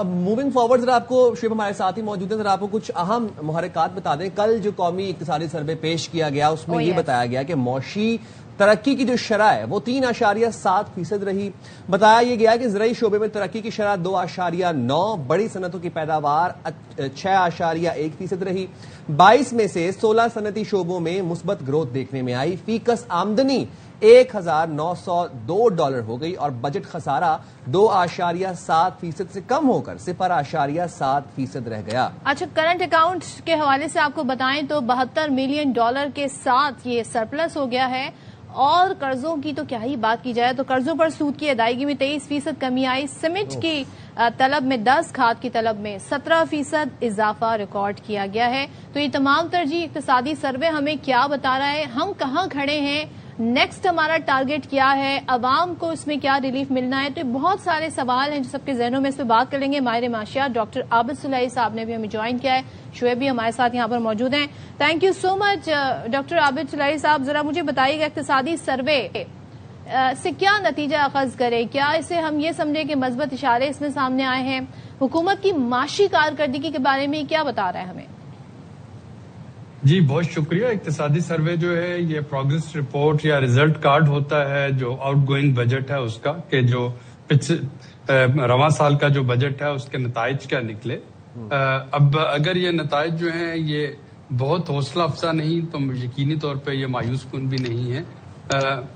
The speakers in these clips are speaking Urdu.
موونگ فارورڈ ذرا آپ کو شعیب ہمارے ساتھ ہی موجود ہیں، ذرا آپ کو کچھ اہم محرکات بتا دیں. کل جو قومی اقتصادی سروے پیش کیا گیا اس میں یہ بتایا گیا کہ معاشی ترقی کی جو شرح ہے وہ 3.7% رہی. بتایا یہ گیا کہ زرعی شعبے میں ترقی کی شرح 2.9، بڑی صنعتوں کی پیداوار 6.1% رہی. 22 میں سے 16 صنعتی شعبوں میں مثبت گروتھ دیکھنے میں آئی. فی کس آمدنی $1,902 ہو گئی اور بجٹ خسارہ 2.7% سے کم ہو کر 0.7% رہ گیا. اچھا، کرنٹ اکاؤنٹ کے حوالے سے آپ کو بتائیں تو $72 ملین کے ساتھ یہ سرپلس ہو گیا ہے. اور قرضوں کی تو کیا ہی بات کی جائے، تو قرضوں پر سود کی ادائیگی میں 23% کمی آئی. سیمنٹ کی طلب میں 10، کھاد کی طلب میں 17% اضافہ ریکارڈ کیا گیا ہے. تو یہ تمام ترجیح اقتصادی سروے ہمیں کیا بتا رہا ہے، ہم کہاں کھڑے ہیں، نیکسٹ ہمارا ٹارگٹ کیا ہے، عوام کو اس میں کیا ریلیف ملنا ہے. تو بہت سارے سوال ہیں جو سب کے ذہنوں میں، اس پہ بات کر لیں گے. ماہر معاشیات ڈاکٹر عابد صلاحی صاحب نے بھی ہمیں جوائن کیا ہے. شعیب بھی ہمارے ساتھ یہاں پر موجود ہیں. Thank you so much doctor Abid Salahi صاحب. ذرا مجھے بتائیے گا اقتصادی سروے سے کیا نتیجہ اخذ کرے، کیا اسے ہم یہ سمجھیں کہ مثبت اشارے اس میں سامنے آئے ہیں، حکومت کی معاشی کارکردگی کے بارے میں کیا بتا رہا ہے ہمیں؟ جی بہت شکریہ. اقتصادی سروے جو ہے یہ پروگریس رپورٹ یا ریزلٹ کارڈ ہوتا ہے جو آؤٹ گوئنگ بجٹ ہے اس کا، کہ جو رواں سال کا جو بجٹ ہے اس کے نتائج کیا نکلے. اب اگر یہ نتائج جو ہیں یہ بہت حوصلہ افزا نہیں تو یقینی طور پہ یہ مایوس کن بھی نہیں ہے.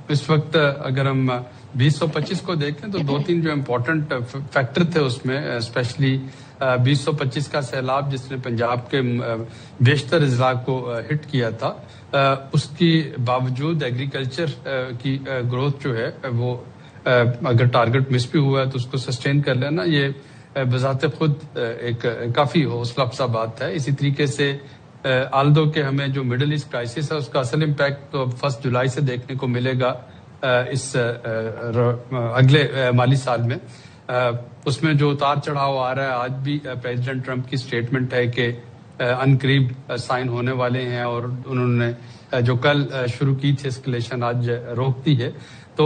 اس وقت اگر ہم 2025 کو دیکھیں تو 2-3 جو امپورٹنٹ فیکٹر تھے اس میں، اسپیشلی 2025 کا سیلاب جس نے پنجاب کے بیشتر اضلاع کو ہٹ کیا تھا، اس کی باوجود ایگریکلچر کی گروتھ جو ہے وہ اگر ٹارگٹ مس بھی ہوا ہے تو اس کو سسٹین کر لینا یہ بذات خود ایک کافی حوصلہ افزا بات ہے. اسی طریقے سے آلدو کہ ہمیں جو مڈل ایسٹ کرائسس ہے اس کا اصل امپیکٹ تو 1 جولائی سے دیکھنے کو ملے گا اس اگلے مالی سال میں. اس میں جو اتار چڑھاؤ آ رہا ہے، آج بھی پریزیڈنٹ ٹرمپ کی سٹیٹمنٹ ہے کہ عنقریب سائن ہونے والے ہیں، اور انہوں نے جو کل شروع کی تھی اسکلیشن آج روک دی ہے. تو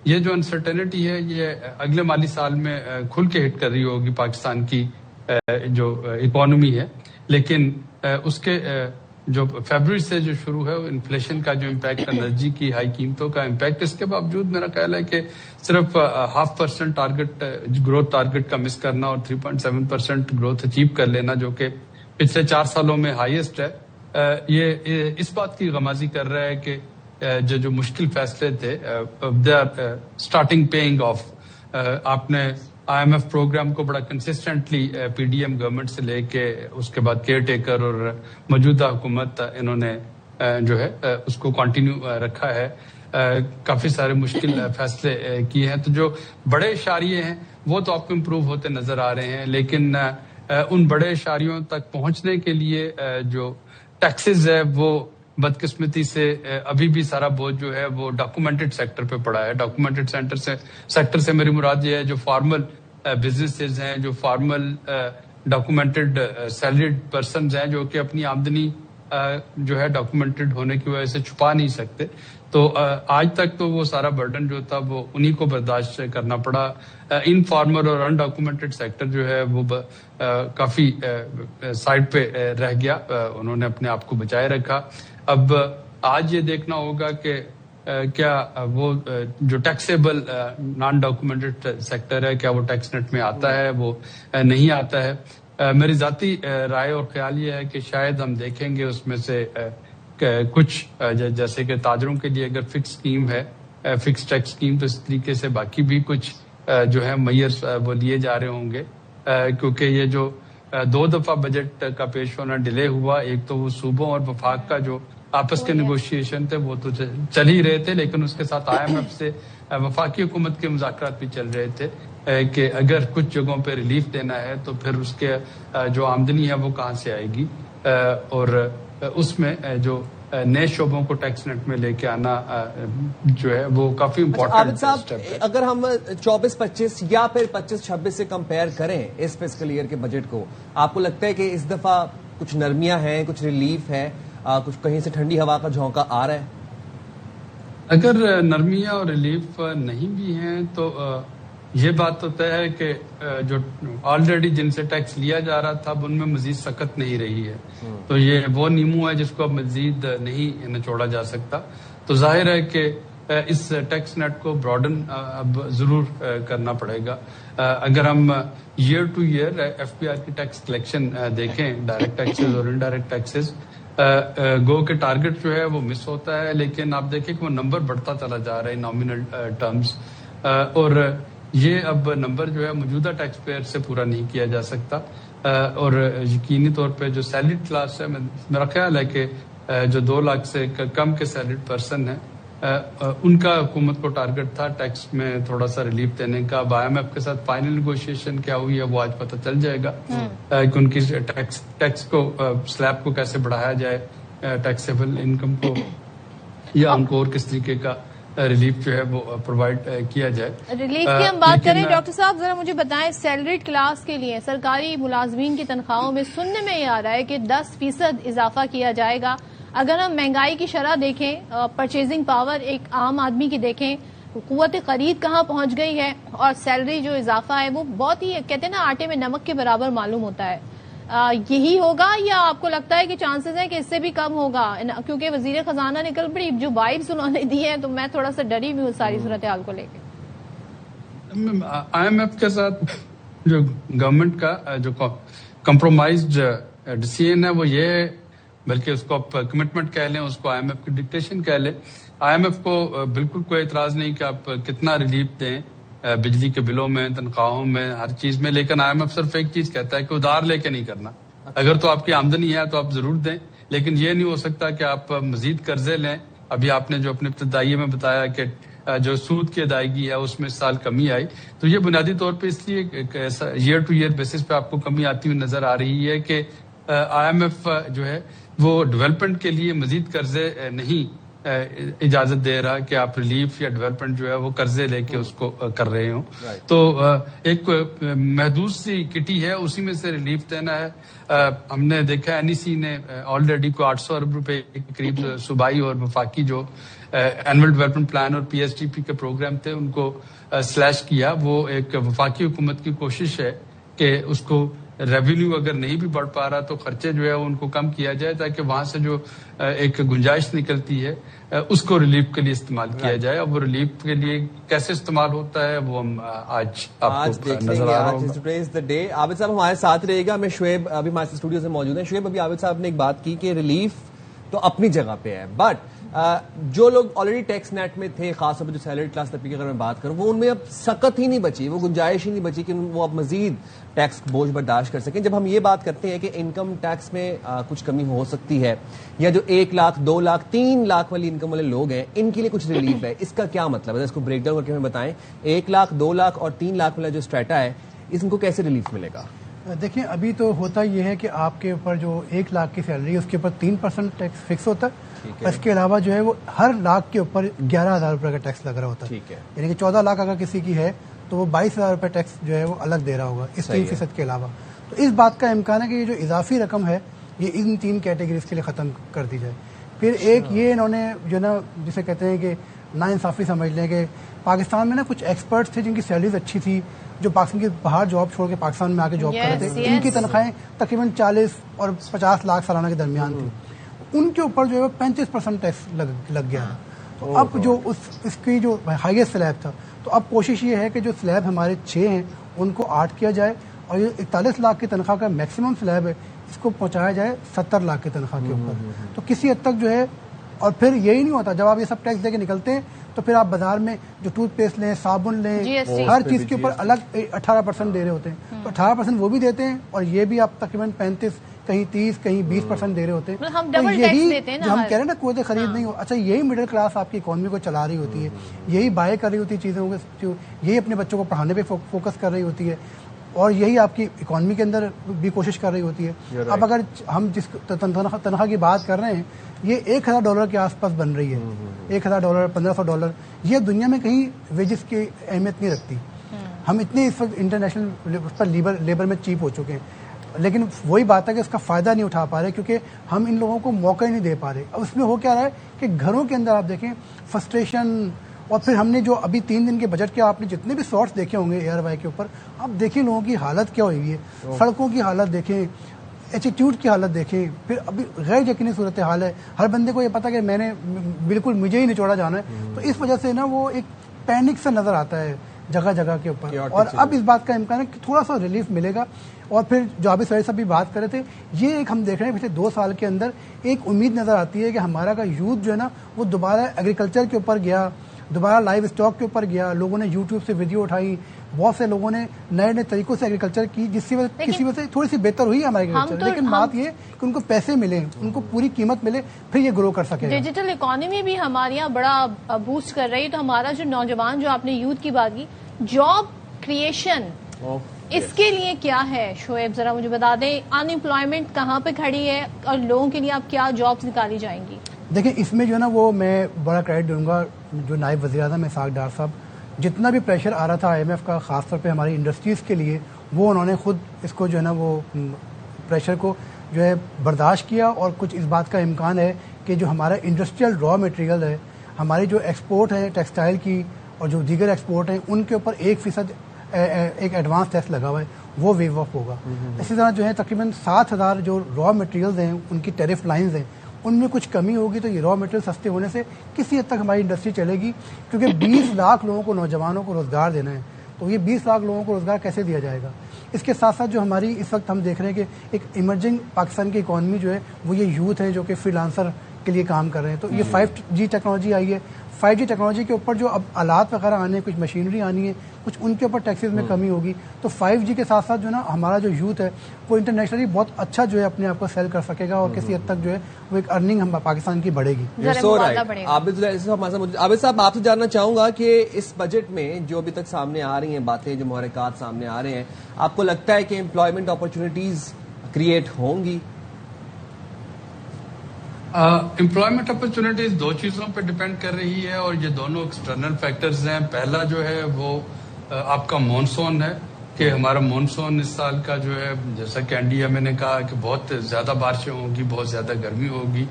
یہ جو انسرٹینٹی ہے یہ اگلے مالی سال میں کھل کے ہٹ کر رہی ہوگی پاکستان کی جو اکانومی ہے. لیکن اس کے جو فیبرری سے جو شروع ہے انفلیشن کا جو امپیکٹ، انرجی کی ہائی قیمتوں کا امپیکٹ، اس کے باوجود میرا خیال ہے کہ صرف 0.5% ٹارگٹ گروتھ ٹارگٹ کا مس کرنا اور 3.7% گروتھ اچیو کر لینا جو کہ پچھلے 4 سالوں میں ہائیسٹ ہے، یہ اس بات کی غمازی کر رہا ہے کہ جو مشکل فیصلے تھے they are starting paying off. آپ نے IMF پروگرام کو بڑا کنسسٹنٹلی PDM گورنمنٹ سے لے کے اس کے بعد کیئر ٹیکر اور موجودہ حکومت انہوں نے جو ہے اس کو کنٹینیو رکھا ہے. کافی سارے مشکل فیصلے کیے ہیں. تو جو بڑے اشاریے ہیں وہ تو آپ کو امپروو ہوتے نظر آ رہے ہیں، لیکن ان بڑے اشاریوں تک پہنچنے کے لیے جو ٹیکسز ہے وہ بدقسمتی سے ابھی بھی سارا بوجھ جو ہے وہ ڈاکومنٹڈ سیکٹر پہ پڑا ہے. ڈاکومنٹڈ سیکٹر سے میری مراد یہ ہے جو فارمل بزنسز ہیں، جو فارمل ڈاکومنٹڈ سیلریڈ پرسنز ہیں، جو کہ اپنی آمدنی جو ہے ڈاکومنٹڈ ہونے کی وجہ سے چھپا نہیں سکتے. تو آج تک تو وہ سارا برڈن جو تھا وہ انہی کو برداشت کرنا پڑا. انفارمل اور انڈاکومنٹڈ سیکٹر جو ہے وہ کافی سائڈ پہ رہ گیا، انہوں نے اپنے آپ کو بچائے رکھا. اب آج یہ دیکھنا ہوگا کہ کیا وہ جو ٹیکسیبل نان ڈاکومنٹڈ سیکٹر ہے کیا وہ ٹیکس نیٹ میں آتا ہے، وہ نہیں آتا ہے. میری ذاتی رائے اور خیال یہ ہے کہ شاید ہم دیکھیں گے اس میں سے کچھ جیسے کہ تاجروں کے لیے اگر فکس اسکیم ہے، فکس ٹیکس اسکیم، تو اس طریقے سے باقی بھی کچھ جو ہے میئر وہ لیے جا رہے ہوں گے. کیونکہ یہ جو 2 دفعہ بجٹ کا پیش ہونا ڈیلے ہوا، ایک تو وہ صوبوں اور وفاق کا جو آپس کے نیگوشیشن تھے وہ تو چل ہی رہے تھے، لیکن اس کے ساتھ IMF سے وفاقی حکومت کے مذاکرات بھی چل رہے تھے کہ اگر کچھ جگہوں پہ ریلیف دینا ہے تو پھر اس کے جو آمدنی ہے وہ کہاں سے آئے گی، اور اس میں جو نئے شعبوں کو ٹیکس نیٹ میں لے کے آنا جو ہے وہ کافی امپورٹنٹ. عابد صاحب، اگر ہم 24-25 یا پھر 25-26 سے کمپیئر کریں اس فسکل ایئر کے بجٹ کو، آپ کو لگتا ہے کہ اس دفعہ کچھ نرمیاں ہیں، کچھ ریلیف ہے، کچھ کہیں سے ٹھنڈی ہوا کا جھونکا آ رہا ہے؟ اگر نرمیاں اور ریلیف نہیں بھی ہیں تو یہ بات تو طے ہے کہ جو آلریڈی جن سے ٹیکس لیا جا رہا تھا اب ان میں مزید سخت نہیں رہی ہے، تو یہ وہ نیمو ہے جس کو اب مزید نہیں نچوڑا جا سکتا. تو ظاہر ہے کہ اس ٹیکس نیٹ کو براڈن اب ضرور کرنا پڑے گا. اگر ہم year to year F P R کی ٹیکس کلیکشن دیکھیں، ڈائریکٹ ٹیکسز اور انڈائریکٹ ٹیکسز، گو کہ ٹارگٹ جو ہے وہ مس ہوتا ہے، لیکن آپ دیکھیں کہ وہ نمبر بڑھتا چلا جا رہا ہے نامینل ٹرمز، اور یہ اب نمبر جو ہے موجودہ ٹیکس پیئر سے پورا نہیں کیا جا سکتا. اور یقینی طور پہ جو سیلریڈ کلاس ہے، میرا خیال ہے کہ جو 2 لاکھ سے کم کے سیلریڈ پرسن ہیں، ان کا حکومت کو ٹارگٹ تھا ٹیکس میں تھوڑا سا ریلیف دینے کا. اب آئی ایم ایف کے ساتھ فائنل نیگوشیشن کیا ہوئی ہے وہ آج پتہ چل جائے گا کہ ان کی ٹیکس کو سلیب کو کیسے بڑھایا جائے، ٹیکسیبل انکم کو، یا ان کو اور کس طریقے کا ریلیف جو ہے وہ پرووائڈ کیا جائے. ریلیف کی ہم بات کریں ڈاکٹر صاحب، ذرا مجھے بتائیں سیلریڈ کلاس کے لیے سرکاری ملازمین کی تنخواہوں میں سننے میں یہ آ رہا ہے کہ 10% اضافہ کیا جائے گا. اگر ہم مہنگائی کی شرح دیکھیں، پرچیزنگ پاور ایک عام آدمی کی دیکھیں، قوت خرید کہاں پہنچ گئی ہے، اور سیلری جو اضافہ ہے وہ بہت ہی کہتے ہیں نا آٹے میں نمک کے برابر معلوم ہوتا ہے. یہی ہوگا یا آپ کو لگتا ہے کہ چانسز ہیں کہ اس سے بھی کم ہوگا؟ کیونکہ وزیر خزانہ نے کل بڑی جو وائبز انہوں نے دی ہیں تو میں تھوڑا سا ڈری بھی ہوں ساری صورتحال کو لے کے. آئی ایم ایف کے ساتھ جو گورنمنٹ کا جو کمپرومائزڈ ڈیسیژن ہے وہ یہ ہے، بلکہ اس کو آپ کمٹمنٹ کہہ لیں، اس کو آئی ایم ایف کی ڈکٹیشن کہہ لیں. آئی ایم ایف کو بالکل کوئی اعتراض نہیں کہ آپ کتنا ریلیف دیں بجلی کے بلوں میں، تنخواہوں میں، ہر چیز میں، لیکن آئی ایم ایف صرف ایک چیز کہتا ہے کہ ادھار لے کے نہیں کرنا. اگر تو آپ کی آمدنی ہے تو آپ ضرور دیں، لیکن یہ نہیں ہو سکتا کہ آپ مزید قرضے لیں. ابھی آپ نے جو اپنے ابتدائی میں بتایا کہ جو سود کی ادائیگی ہے اس میں اس سال کمی آئی، تو یہ بنیادی طور پہ اس لیے ایئر ٹو ایئر بیسس پہ آپ کو کمی آتی ہوئی نظر آ رہی ہے کہ آئی ایم ایف جو ہے وہ ڈیولپمنٹ کے لیے مزید قرضے نہیں اجازت دے رہا کہ آپ ریلیف یا ڈیولپمنٹ جو ہے وہ قرضے لے کے اس کو کر رہے ہوں. تو ایک محدود سی کٹی ہے، اسی میں سے ریلیف دینا ہے. ہم نے دیکھا این ای سی نے آلریڈی کو 800 ارب روپے کے قریب صوبائی اور وفاقی جو اینول ڈیولپمنٹ پلان اور پی ایس ٹی پی کے پروگرام تھے ان کو سلیش کیا. وہ ایک وفاقی حکومت کی کوشش ہے کہ اس کو ریونیو اگر نہیں بھی بڑھ پا رہا تو خرچے جو ہے ان کو کم کیا جائے، تاکہ وہاں سے جو ایک گنجائش نکلتی ہے اس کو ریلیف کے لیے استعمال کیا جائے. اب وہ ریلیف کے لیے کیسے استعمال ہوتا ہے وہ ہم آج نظر آ رہا ہوگا. عابد صاحب ہمارے ساتھ رہے گا. میں شعیب ابھی ہمارے اسٹوڈیو سے موجود ہیں. شعیب، ابھی عابد صاحب نے ایک بات کی کہ ریلیف تو اپنی جگہ پہ ہے، بٹ جو لوگ آلریڈی ٹیکس نیٹ میں تھے، خاص طور پہ جو سیلریڈ کلاس طبقے کی اگر میں بات کروں، وہ ان میں اب سکت ہی نہیں بچی، وہ گنجائش ہی نہیں بچی کہ وہ اب مزید ٹیکس بوجھ برداشت کر سکیں. جب ہم یہ بات کرتے ہیں کہ انکم ٹیکس میں کچھ کمی ہو سکتی ہے، یا جو 1 لاکھ 2 لاکھ 3 لاکھ والی انکم والے لوگ ہیں ان کے لیے کچھ ریلیف ہے، اس کا کیا مطلب ہے؟ اس کو بریک ڈاؤن کر کے ہمیں بتائیں. 1 لاکھ 2 لاکھ اور 3 لاکھ والا جو اسٹریٹا ہے، ان کو کیسے ریلیف ملے گا؟ دیکھیں ابھی تو ہوتا یہ ہے کہ آپ کے اوپر جو 1 لاکھ کی سیلری ہے اس کے اوپر 3% ٹیکس فکس ہوتا ہے. اس کے علاوہ جو ہے وہ ہر لاکھ کے اوپر 11,000 روپے کا ٹیکس لگ رہا ہوتا ہے. یعنی کہ 14 لاکھ اگر کسی کی ہے تو وہ 22,000 روپے ٹیکس جو ہے وہ الگ دے رہا ہوگا اس 3% کے علاوہ. تو اس بات کا امکان ہے کہ یہ جو اضافی رقم ہے یہ ان 3 کیٹیگریز کے لیے ختم کر دی جائے. پھر ایک یہ انہوں نے جو نا جسے کہتے ہیں کہ ناانصافی سمجھ لیں کہ پاکستان میں نا کچھ ایکسپرٹس تھے جن کی سیلریز اچھی تھی، جو پاکستان کے باہر جاب چھوڑ کے پاکستان میں آ کے جاب کر رہے تھے. ان کی تنخواہیں تقریباً 40 اور 50 لاکھ سالانہ کے درمیان تھی. ان کے اوپر جو ہے 35% ٹیکس لگ گیا. تو اب جو اس کی جو ہائیسٹ سلیب تھا، تو اب کوشش یہ ہے کہ جو سلیب ہمارے 6 ہیں ان کو 8 کیا جائے، اور یہ 41 لاکھ کی تنخواہ کا میکسیمم سلیب ہے اس کو پہنچایا جائے 70 لاکھ کی تنخواہ کے اوپر. تو کسی حد تک جو ہے، اور پھر یہی نہیں ہوتا، جب آپ یہ سب ٹیکس دے کے نکلتے ہیں تو پھر آپ بازار میں جو ٹوتھ پیسٹ لیں، صابن لیں، ہر چیز کے اوپر الگ 18% دے رہے ہوتے ہیں. تو 18% وہ بھی دیتے ہیں، اور یہ بھی آپ تقریباً 35 کہیں 30 کہیں 20% دے رہے ہوتے ہیں. تو یہی جو ہم کہہ رہے ہیں نا قوت خرید نہیں ہو، اچھا یہی مڈل کلاس آپ کی اکانومی کو چلا رہی ہوتی ہے، یہی بائے کر رہی ہوتی ہے چیزوں کو، یہی اپنے بچوں کو پڑھانے پہ فوکس کر رہی ہوتی ہے، اور یہی آپ کی اکانومی کے اندر بھی کوشش کر رہی ہوتی ہے. اب اگر ہم جس تنخواہ کی بات کر رہے ہیں یہ $1,000 کے آس پاس بن رہی ہے، $1,000 $1,500. یہ دنیا میں کہیں ویجز کی اہمیت نہیں رکھتی. ہم اتنے اس وقت انٹرنیشنل پر لیبر میں چیپ ہو چکے ہیں، لیکن وہی بات ہے کہ اس کا فائدہ نہیں اٹھا پا رہے کیونکہ ہم ان لوگوں کو موقع ہی نہیں دے پا رہے. اب اس میں ہو کیا رہا ہے کہ گھروں کے اندر آپ دیکھیں فرسٹریشن اور پھر ہم نے جو ابھی 3 دن کے بجٹ کے آپ نے جتنے بھی شارٹس دیکھے ہوں گے ایئر وائی کے اوپر، آپ دیکھیں لوگوں کی حالت کیا ہوئی ہے، سڑکوں کی حالت دیکھیں، ایٹیٹیوڈ کی حالت دیکھیں، پھر ابھی غیر یقینی صورتحال ہے، ہر بندے کو یہ پتا کہ میں نے بالکل مجھے ہی نچوڑا جانا ہے، تو اس وجہ سے نا وہ ایک پینک سا نظر آتا ہے جگہ جگہ کے اوپر، اور اب اس بات کا امکان ہے کہ تھوڑا سا ریلیف ملے گا. اور پھر جو عابد سعید صاحب بھی بات کر رہے تھے، یہ ایک ہم دیکھ رہے ہیں پچھلے 2 سال کے اندر ایک امید نظر آتی ہے کہ ہمارا کا یوتھ جو ہے نا وہ دوبارہ ایگریکلچر کے اوپر گیا، دوبارہ لائیو اسٹاک کے اوپر گیا، لوگوں نے یوٹیوب سے ویڈیو اٹھائی، بہت سے لوگوں نے نئے نئے طریقوں سے ایگریکلچر کی، جس کی وجہ کسی وجہ سے تھوڑی سی بہتر ہوئی ہے ہماری ایگریکلچر. لیکن بات یہ کہ ان کو پیسے ملیں، ان کو پوری قیمت ملے، پھر یہ گرو کر سکے. ڈیجیٹل اکانومی بھی ہمارے یہاں بڑا بوسٹ کر رہی ہے، تو ہمارا جو نوجوان، جو آپ نے یوتھ کی بات کی، جاب کریشن اس کے لیے کیا ہے شعیب، ذرا مجھے بتا دیں، ان امپلائمنٹ کہاں پہ کھڑی ہے اور لوگوں کے لیے آپ کیا جابس نکالی جائیں گی؟ دیکھیں اس میں جو ہے نا وہ میں بڑا کریڈٹ دوں گا جو نائب وزیر اعظم اسحاق ڈار صاحب، جتنا بھی پریشر آ رہا تھا آئی ایم ایف کا خاص طور پہ ہماری انڈسٹریز کے لیے، وہ انہوں نے خود اس کو جو ہے نا وہ پریشر کو جو ہے برداشت کیا، اور کچھ اس بات کا امکان ہے کہ جو ہمارا انڈسٹریل را مٹیریل ہے، ہماری جو ایکسپورٹ ہے ٹیکسٹائل کی اور جو دیگر ایکسپورٹ ہیں، ان کے اوپر 1% ایک ایڈوانس ٹیکس لگا ہوا ہے، وہ ویو آف ہوگا. اسی طرح جو ہے تقریباً 7,000 جو را مٹیریلز ہیں ان کی ٹیرف لائنز ہیں، ان میں کچھ کمی ہوگی تو یہ را مٹیریل سستے ہونے سے کسی حد تک ہماری انڈسٹری چلے گی، کیونکہ 20 لاکھ لوگوں کو، نوجوانوں کو روزگار دینا ہے، تو یہ 20 لاکھ لوگوں کو روزگار کیسے دیا جائے گا؟ اس کے ساتھ ساتھ جو ہماری اس وقت ہم دیکھ رہے ہیں کہ ایک ایمرجنگ پاکستان کی اکانومی جو ہے وہ یہ یوتھ ہے جو کہ فری لانسر کے لیے کام کر رہے ہیں. تو یہ 5G ٹیکنالوجی آئی ہے، 5G ٹیکنالوجی کے اوپر جو اب آلات وغیرہ آنے ہیں، کچھ مشینری آنی ہے، کچھ ان کے اوپر ٹیکسز میں کمی ہوگی، تو 5G کے ساتھ ساتھ جو ہے نا ہمارا جو یوتھ ہے وہ انٹرنیشنلی بہت اچھا جو ہے اپنے آپ کو سیل کر سکے گا، اور کسی حد تک جو ہے وہ ایک ارننگ ہم پاکستان کی بڑھے گی. عابد صاحب، آپ سے جاننا چاہوں گا کہ اس بجٹ میں جو ابھی تک سامنے آ رہی ہیں باتیں، جو محرکات سامنے آ رہے ہیں، آپ کو لگتا ہے کہ امپلائمنٹ اپرچونیٹیز کریٹ ہوں گی؟ امپلائمنٹ اپرچونیٹیز 2 چیزوں پہ ڈیپینڈ کر رہی ہے، اور یہ دونوں ایکسٹرنل فیکٹرز ہیں. پہلا جو ہے وہ آپ کا مونسون ہے، کہ ہمارا مونسون اس سال کا جو ہے، جیسا کہ این ڈی ایم اے نے کہا کہ بہت زیادہ بارشیں ہوں گی، بہت زیادہ گرمی ہوگی.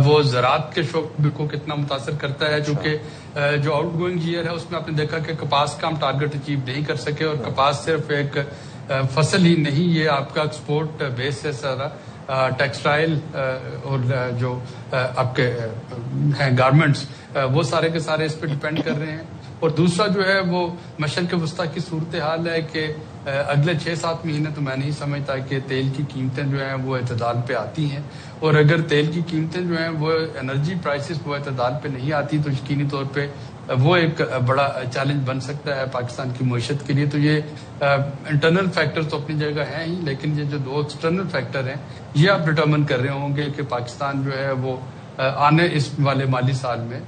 وہ زراعت کے شعبے کو کتنا متاثر کرتا ہے، کیونکہ جو آؤٹ گوئنگ ایئر ہے اس میں آپ نے دیکھا کہ کپاس کا ہم ٹارگٹ اچیو نہیں کر سکے، اور کپاس صرف ایک فصل ہی نہیں، یہ آپ کا ایکسپورٹ بیس ہے سارا. ٹیکسٹائل اور جو آپ کے ہیں گارمنٹس، وہ سارے کے سارے اس پہ ڈیپینڈ کر رہے ہیں. اور دوسرا جو ہے وہ مشرق وسطیٰ کی صورتحال ہے کہ اگلے 6-7 مہینے تو میں نہیں سمجھتا کہ تیل کی قیمتیں جو ہیں وہ اعتدال پہ آتی ہیں، اور اگر تیل کی قیمتیں جو ہیں وہ انرجی پرائسز وہ اعتدال پہ نہیں آتی تو یقینی طور پہ وہ ایک بڑا چیلنج بن سکتا ہے پاکستان کی معیشت کے لیے. تو یہ انٹرنل فیکٹر تو اپنی جگہ ہیں ہی، لیکن یہ جو 2 ایکسٹرنل فیکٹر ہیں یہ آپ ڈٹرمن کر رہے ہوں گے کہ پاکستان جو ہے وہ آنے اس والے مالی سال میں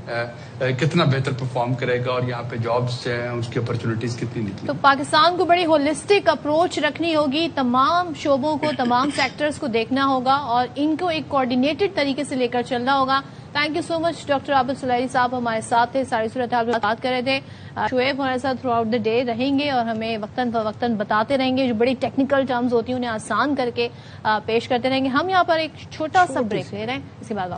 کتنا بہتر پرفارم کرے گا، اور یہاں پہ جابس ہیں اس کی اپرچونیٹیز کتنی نکلیں. تو پاکستان کو بڑی ہولسٹک اپروچ رکھنی ہوگی، تمام شعبوں کو، تمام سیکٹرز کو دیکھنا ہوگا، اور ان کو ایک کوآرڈینیٹڈ طریقے سے لے کر چلنا ہوگا. Thank you so much doctor Abid Saleri صاحب ہمارے ساتھ تھے، ساری صورتحال پر بات کر رہے تھے. شعیب ہمارے ساتھ تھرو آؤٹ دا ڈے رہیں گے اور ہمیں وقتاً فوقتاً بتاتے رہیں گے، جو بڑی ٹیکنیکل ٹرمز ہوتی ہیں انہیں آسان کر کے پیش کرتے رہیں گے. ہم یہاں پر ایک چھوٹا سا بریک لے رہے ہیں، اس کے بعد